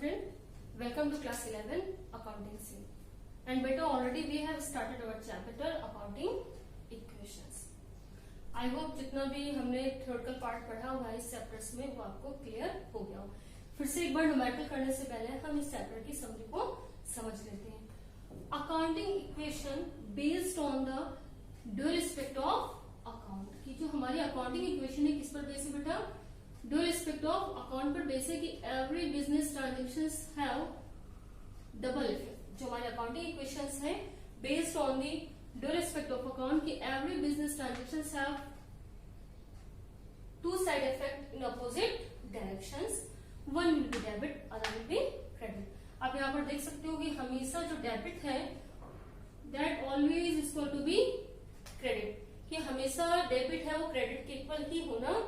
student, welcome to class 11 accountancy. And beta already we have started our chapter accounting equations. I hope जितना भी हमने theoretical part पढ़ा हुआ है इस चैप्टर्स में वो आपको क्लियर हो गया हो। फिर से एक बार न्यूमेरिकल करने से पहले हम इस चैप्टर की समरी को समझ लेते हैं। Accounting equation based on the due respect of account की जो हमारी अकाउंटिंग इक्वेशन है किस पर बेस है बेटा? ड्यू रिस्पेक्ट ऑफ अकाउंट पर बेस है कि every business transactions have double effect. जो हमारे अकाउंटिंग इक्वेशंस है based on the due respect of account की every business transactions have two side effect in opposite directions, one will be debit other will be credit. आप यहाँ पर देख सकते हो कि हमेशा जो डेबिट है that always equal to be credit, कि हमेशा डेबिट है वो क्रेडिट के इक्वल ही होना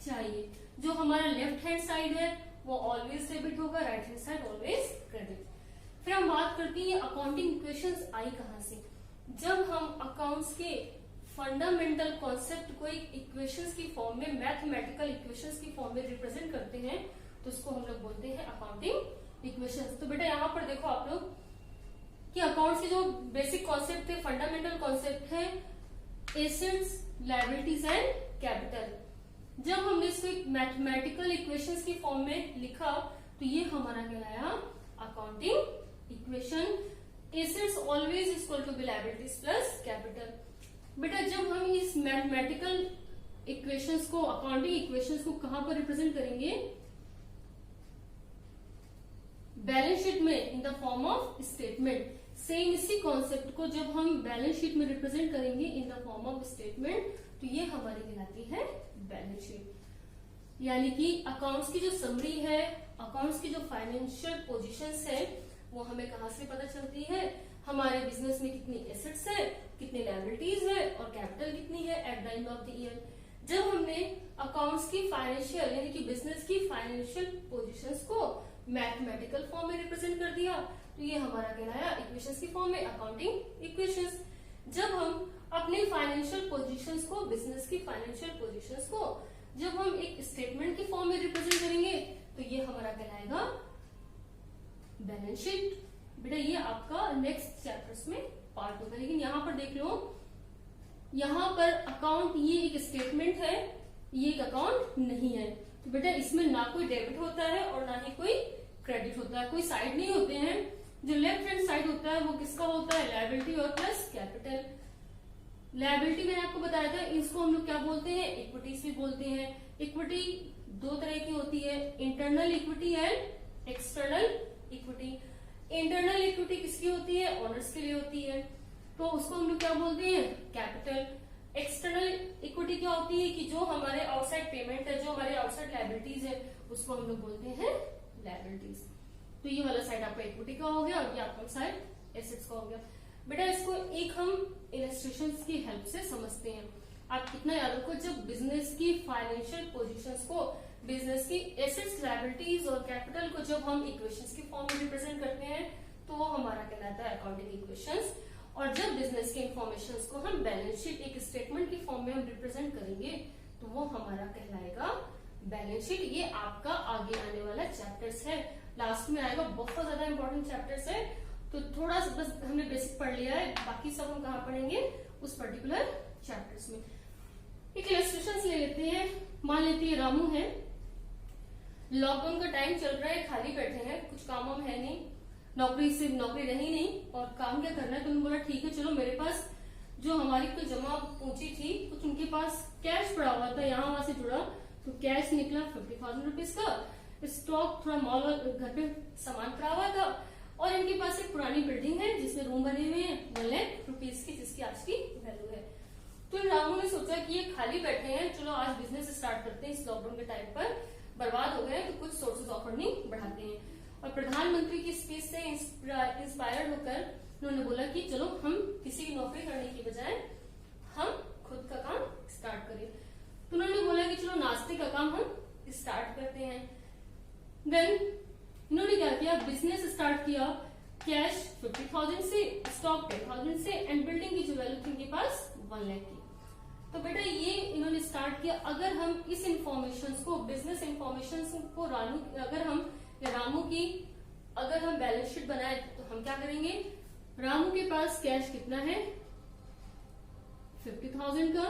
चाहिए। जो हमारा लेफ्ट हैंड साइड है वो ऑलवेज डेबिट होगा, right hand side always credit. फिर हम बात करते हैं अकाउंटिंग इक्वेशंस आई कहां से? जब हम अकाउंट्स के फंडामेंटल कॉन्सेप्ट को एक इक्वेशंस की फॉर्म में, मैथमेटिकल इक्वेशंस की फॉर्म में रिप्रेजेंट करते हैं तो उसको हम लोग बोलते हैं अकाउंटिंग इक्वेशंस। तो बेटा यहाँ पर देखो आप लोग कि अकाउंट्स के जो बेसिक कॉन्सेप्ट है, फंडामेंटल कॉन्सेप्ट है एसेट्स, लायबिलिटीज एंड कैपिटल। जब हमने इसको एक मैथमेटिकल इक्वेशंस की फॉर्म में लिखा तो ये हमारा कहलाया accounting equation. Assets always equal to be liabilities plus capital. बेटा जब हम इस मैथमेटिकल इक्वेशंस को, अकाउंटिंग इक्वेशंस को कहां पर रिप्रेजेंट करेंगे? बैलेंस शीट में in the form of statement. Same इसी कॉन्सेप्ट को जब हम बैलेंस शीट में रिप्रेजेंट करेंगे in the form of statement तो ये हमारी कहलाती है बैलेंस शीट। यानी कि अकाउंट्स की जो समरी है, अकाउंट्स की जो फाइनेंशियल पोजीशंस है वो हमें कहां से पता चलती है? हमारे बिजनेस में कितनी एसेट्स है, कितनी लायबिलिटीज है और कैपिटल कितनी है at the end of the year. जब हमने अकाउंट्स की फाइनेंशियल यानी कि बिजनेस की फाइनेंशियल पोजीशंस को मैथमेटिकल फॉर्म में रिप्रेजेंट कर दिया तो ये हमारा कहलाया इक्वेशंस की फॉर्म में अकाउंटिंग इक्वेशंस। जब हम अपने फाइनेंशियल पोजीशंस को, बिजनेस की फाइनेंशियल पोजीशंस को जब हम एक स्टेटमेंट की फॉर्म में रिप्रेजेंट करेंगे तो ये हमारा कहलाएगा बैलेंस शीट। बेटा ये आपका नेक्स्ट चैप्टर्स में पार्ट होगा, लेकिन यहाँ पर देख लो, यहाँ पर अकाउंट ये एक स्टेटमेंट है, ये एक अकाउंट नहीं है। तो बेटा इसमें ना कोई डेबिट होता है और ना ही कोई क्रेडिट होता है, कोई साइड नहीं होते हैं। जो लेफ्ट हैंड साइड होता है वो किसका होता है? लायबिलिटी और प्लस कैपिटल। लायबिलिटी मैंने आपको बताया था, इसको हम लोग क्या बोलते हैं? इक्विटीज भी बोलते हैं। इक्विटी दो तरह की होती है, internal equity and external equity. Internal equity किसकी होती है? ओनर्स के लिए होती है, तो उसको हम लोग क्या बोलते हैं? कैपिटल। एक्सटर्नल इक्विटी क्या होती है? कि जो हमारे आउटसाइड पेमेंट है, जो हमारे आउटसाइड लायबिलिटीज है उसको हम लोग बोलते हैं लायबिलिटीज। तो ये वाला साइड आपका इक्विटी का हो गया और ये आपका साइड एसेट्स का हो गया। बेटा इसको एक हम इलस्ट्रेशंस की हेल्प से समझते हैं। आप कितना याद रखो, जब बिजनेस की फाइनेंशियल पोजीशंस को, बिजनेस की एसेट्स, लायबिलिटीज और कैपिटल को जब हम इक्वेशंस की फॉर्म में रिप्रेजेंट करते हैं तो वो हमारा कहलाता है अकाउंटिंग इक्वेशंस। और जब बिजनेस के इंफॉर्मेशन को हम बैलेंस शीट, एक स्टेटमेंट की फॉर्म में हम रिप्रेजेंट करेंगे तो वो हमारा कहलाएगा बैलेंस शीट। ये आपका आगे आने वाला चैप्टर्स है, लास्ट में आएगा, बहुत ज्यादा इंपॉर्टेंट चैप्टर्स है। तो थोड़ा सा बस हमने बेसिक पढ़ लिया है, बाकी सब हम कहाँ पढ़ेंगे? उस पर्टिकुलर चैप्टर्स में। एक इलस्ट्रेशन ले लेते हैं। मान लेते हैं रामू है, लॉकडाउन का टाइम चल रहा है, खाली बैठे हैं, कुछ काम वाम है नहीं, नौकरी से नौकरी रही नहीं और काम क्या करना है। तो उन्होंने बोला ठीक है चलो, मेरे पास जो हमारी कोई जमा पूंजी थी कुछ उनके पास कैश पड़ा हुआ था, यहाँ वहां से जुड़ा तो कैश निकला 50,000 रुपीज का। स्टॉक थोड़ा मॉल घर पे सामान पड़ा हुआ था और इनके पास एक पुरानी बिल्डिंग है जिसमें रूम बने हुए हैं 1 लाख रुपीज की, जिसकी आज की वैल्यू है। तो रामू ने सोचा कि ये खाली बैठे हैं, चलो आज बिजनेस स्टार्ट करते हैं। इस लॉकडाउन के टाइम पर बर्बाद हो गए तो कुछ सोर्सेज ऑफ अर्निंग बढ़ाते हैं। और प्रधानमंत्री की स्पीच से इंस्पायर्ड होकर उन्होंने बोला कि चलो हम किसी की नौकरी करने की बजाय हम खुद का काम स्टार्ट करें। तो उन्होंने बोला कि चलो नाश्ते का काम हम स्टार्ट करते हैं। देन इन्होंने क्या किया? बिजनेस स्टार्ट किया। कैश 50,000 से, स्टॉक 10,000 से एंड बिल्डिंग की जो वैल्यू थी इनके पास 1 लाख की। तो बेटा ये इन्होंने स्टार्ट किया। अगर हम इस इंफॉर्मेशन को, बिजनेस इंफॉर्मेशन को अगर हम रामू की अगर हम बैलेंस शीट बनाए तो हम क्या करेंगे, रामू के पास कैश कितना है 50,000 का।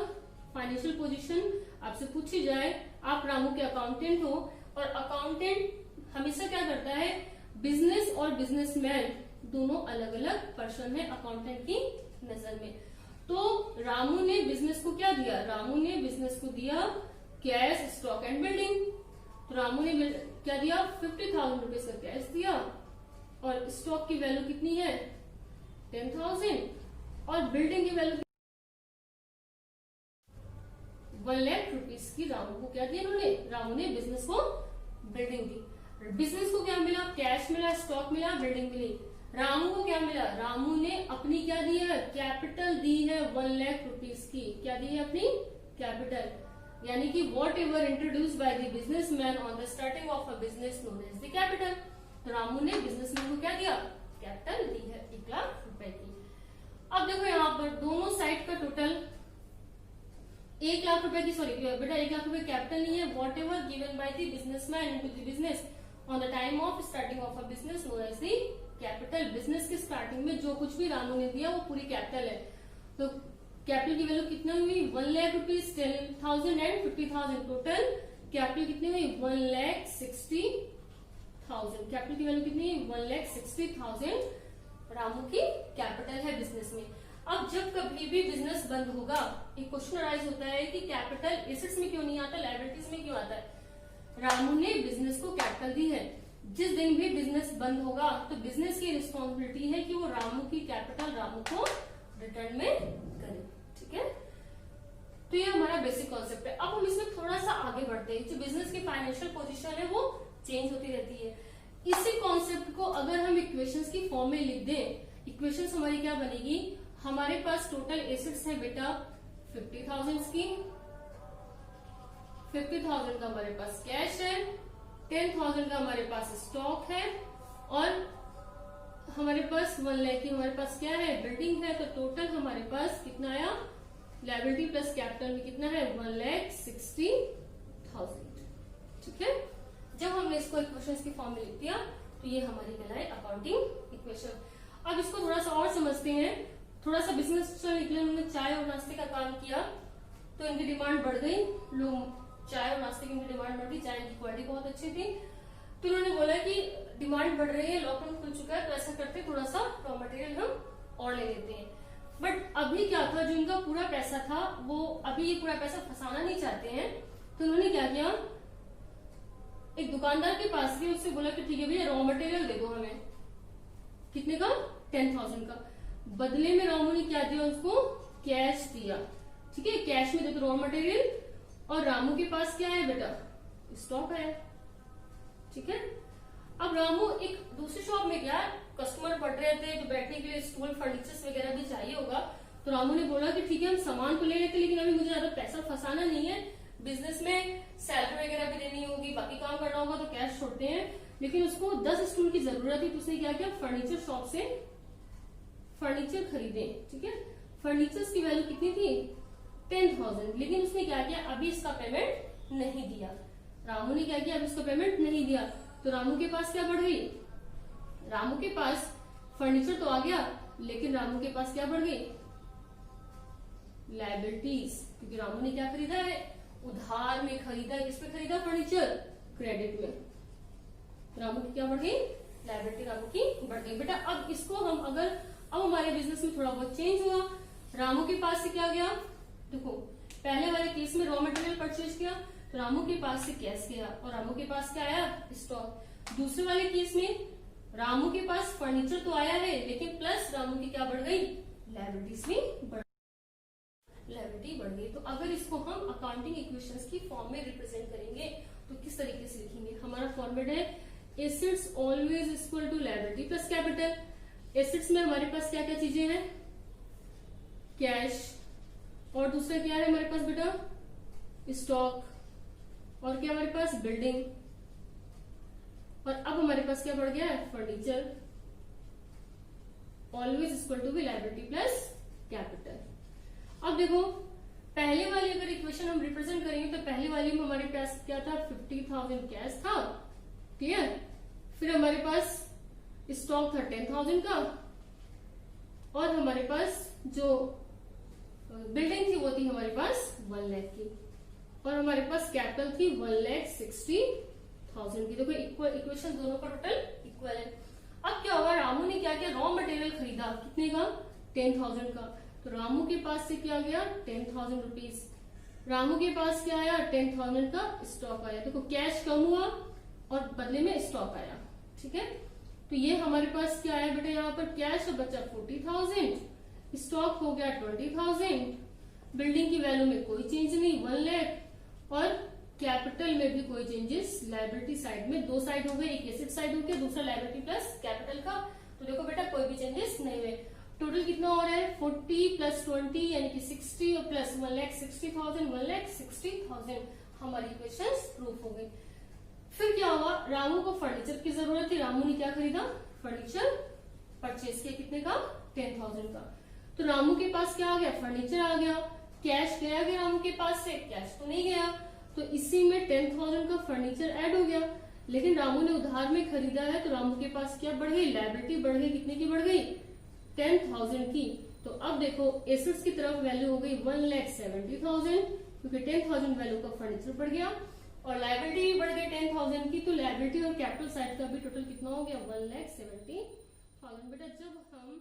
फाइनेंशियल पोजीशन आपसे पूछी जाए, आप रामू के अकाउंटेंट हो, और अकाउंटेंट हमेशा क्या करता है, बिजनेस और बिजनेसमैन दोनों अलग अलग पर्सन है अकाउंटेंट की नजर में। तो रामू ने बिजनेस को क्या दिया, रामू ने बिजनेस को दिया कैश, स्टॉक एंड बिल्डिंग। तो रामू ने क्या दिया 50,000 रुपीज का कैश दिया, और स्टॉक की वैल्यू कितनी है 10,000, और बिल्डिंग की वैल्यू 1 लाख रुपीज की रामू को क्या दिया उन्होंने, रामू ने बिजनेस को बिल्डिंग दी। बिजनेस को क्या मिला, कैश मिला, स्टॉक मिला, बिल्डिंग मिली। रामू को क्या मिला, रामू ने अपनी क्या दी है, कैपिटल दी है 1 लाख रुपीज की। क्या दी है अपनी कैपिटल, यानी कि whatever introduce by the businessman on the starting of a business known as the capital. तो रामू ने बिजनेसमैन को क्या दिया, कैपिटल दी है 1 लाख रुपए की। अब देखो यहाँ पर दोनों साइड का टोटल 1 लाख रुपए की, सॉरी बेटा 1 लाख रुपए कैपिटल नहीं है, whatever given by the businessman into the business on the time of starting of a business known as the capital. Business के स्टार्टिंग में जो कुछ भी रामू ने दिया वो पूरी कैपिटल है। तो कैपिटल की वैल्यू कितना हुई 1 lakh rupees, 10,000 and 50,000, total capital कितनी हुई 1,60,000। कैपिटल की वैल्यू कितनी 1,60,000 रामू की कैपिटल है बिजनेस में। अब जब कभी भी बिजनेस बंद होगा, एक क्वेश्चन अराइज होता है कि कैपिटल एसेट्स में क्यों नहीं आता, लायबिलिटीज में क्यों आता है। रामू ने बिजनेस को कैपिटल दी है, जिस दिन भी बिजनेस बंद होगा तो बिजनेस की रिस्पॉन्सिबिलिटी है कि वो रामू की कैपिटल रामू को रिटर्न में करे, ठीक है। तो ये हमारा बेसिक कॉन्सेप्ट है। अब हम इसमें थोड़ा सा आगे बढ़ते हैं। जो बिजनेस की फाइनेंशियल पोजीशन है वो चेंज होती रहती है। इसी कॉन्सेप्ट को अगर हम इक्वेशंस की फॉर्म में लिख दें, इक्वेशंस हमारी क्या बनेगी, हमारे पास टोटल एसेट्स है बेटा 50,000 की, 50,000 का हमारे पास कैश है, 10,000 का हमारे पास स्टॉक है, और हमारे पास 1 लाख की हमारे पास क्या है बिल्डिंग है। तो टोटल हमारे पास कितना आया, लायबिलिटी प्लस कैपिटल में कितना है 1,60,000, ठीक है। जब हमने इसको इक्वेशंस की फॉर्म में लिख दिया तो ये हमारी कहलाए अकाउंटिंग इक्वेशन। अब इसको थोड़ा सा और समझते हैं। थोड़ा सा बिजनेस चलने के लिए उन्होंने चाय और नाश्ते का काम किया तो इनकी डिमांड बढ़ गई, लोग चाय और नाश्ते की इनकी डिमांड बढ़ गई, चाय की क्वालिटी बहुत अच्छी थी। तो उन्होंने बोला कि डिमांड बढ़ रही है, लॉकडाउन खुल चुका है, तो ऐसा करते थोड़ा सा रॉ मटेरियल हम और ले लेते हैं। बट अभी क्या था, जो इनका पूरा पैसा था वो अभी ये पूरा पैसा फंसाना नहीं चाहते हैं। तो उन्होंने क्या किया, एक दुकानदार के पास गए, उससे बोला कि ठीक है भैया रॉ मटेरियल दे दो हमें, कितने का 10,000 का। बदले में रामू ने क्या दिया, उसको कैश दिया, ठीक है। कैश में दे दो रॉ मटेरियल, और रामू के पास क्या है बेटा स्टॉक है, ठीक है। अब रामू एक दूसरी शॉप में गया, कस्टमर पड़ रहे थे तो बैठने के लिए स्टूल फर्नीचर्स वगैरह भी चाहिए होगा। तो रामू ने बोला कि ठीक है हम सामान तो ले लेते लेकिन अभी मुझे ज्यादा पैसा फंसाना नहीं है, बिजनेस में सैलरी वगैरह भी देनी होगी, बाकी काम करना होगा तो कैश छोड़ते हैं। लेकिन उसको 10 स्टूल की जरूरत थी, तो उसने क्या किया, फर्नीचर शॉप से फर्नीचर खरीदे, ठीक है। फर्नीचर्स की वैल्यू कितनी थी 10,000, लेकिन उसने क्या किया, अभी इसका पेमेंट नहीं दिया। रामू ने क्या किया, अभी इसका पेमेंट नहीं दिया। तो रामू के पास क्या बढ़ गई, रामू के पास फर्नीचर तो आ गया लेकिन रामू के पास क्या बढ़ गई, लायबिलिटीज, क्योंकि रामू ने क्या खरीदा है, उधार में खरीदा। किस पे खरीदा, फर्नीचर, क्रेडिट में। रामू की क्या बढ़ गई, लायबिलिटी रामू की बढ़ गई। बेटा अब इसको हम अगर अब हमारे बिजनेस में थोड़ा बहुत चेंज हुआ, रामू के पास से क्या गया, देखो पहले वाले केस में रॉ मटेरियल परचेज किया तो रामू के पास से कैश गया और रामू के पास क्या आया, स्टॉक। दूसरे वाले केस में रामू के पास फर्नीचर तो आया है लेकिन प्लस रामू की क्या बढ़ गई, लायबिलिटीज में लायबिलिटी बढ़ गई। तो अगर इसको हम अकाउंटिंग इक्वेशंस की फॉर्म में रिप्रेजेंट करेंगे तो किस तरीके से लिखेंगे, हमारा फॉर्मेट है assets always equal to liability plus capital. Assets में हमारे पास क्या क्या चीजें हैं, कैश, और दूसरा क्या है हमारे पास बेटा, स्टॉक, और क्या हमारे पास बिल्डिंग, और अब हमारे पास क्या बढ़ गया है, furniture. Always equal to be liability plus capital. अब देखो पहले वाली अगर इक्वेशन हम रिप्रेजेंट करेंगे तो पहले वाली में हमारे पास क्या था, 50,000 कैश था, क्लियर। फिर हमारे पास स्टॉक था 10,000 का, और हमारे पास जो बिल्डिंग थी वो थी हमारे पास 1 लाख की, और हमारे पास कैपिटल थी 1,60,000 की। देखो इक्वेशन दोनों का टोटल इक्वल है। अब क्या होगा, रामू ने क्या किया, रॉ मटेरियल खरीदा कितने का, 10,000 का। तो रामू के पास से क्या गया, 10,000 रुपीज। रामू के पास क्या आया, 10,000 का स्टॉक आया। देखो कैश कम हुआ और बदले में स्टॉक आया, ठीक है। तो ये हमारे पास क्या आया बेटा, यहाँ पर कैश बचा 40,000, स्टॉक हो गया 20,000, बिल्डिंग की वैल्यू में कोई चेंज नहीं 1 लाख, और कैपिटल में भी कोई चेंजेस, लायबिलिटी साइड में 2 साइड हो गए, एक एसेट साइड हो गया, दूसरा लायबिलिटी प्लस कैपिटल का। तो देखो बेटा कोई भी चेंजेस नहीं हुए। टोटल कितना हो रहा है, 40 प्लस 20 यानी कि 60 और प्लस 1,60,000, 1,60,000 हमारी इक्वेशन प्रूफ हो गई। फिर क्या हुआ, रामू को फर्नीचर की जरूरत थी, रामू ने क्या खरीदा, फर्नीचर परचेज किया, कितने का, 10,000 का। तो रामू के पास क्या आ गया, फर्नीचर आ गया। कैश गया क्या रामू के पास से, कैश तो नहीं गया, तो इसी में 10,000 का फर्नीचर ऐड हो गया। लेकिन रामू ने उधार में खरीदा है, तो रामू के पास क्या बढ़ गई, लायबिलिटी बढ़ गई, कितने की बढ़ गई, 10,000 की। तो अब देखो एसेट्स की तरफ वैल्यू हो गई 1,70,000, क्योंकि 10,000 वैल्यू का फर्नीचर बढ़ गया, और लायबिलिटी भी बढ़ गई 10,000 की। तो लायबिलिटी और कैपिटल साइड का भी टोटल कितना हो गया, 1,70,000। बेटा जब हम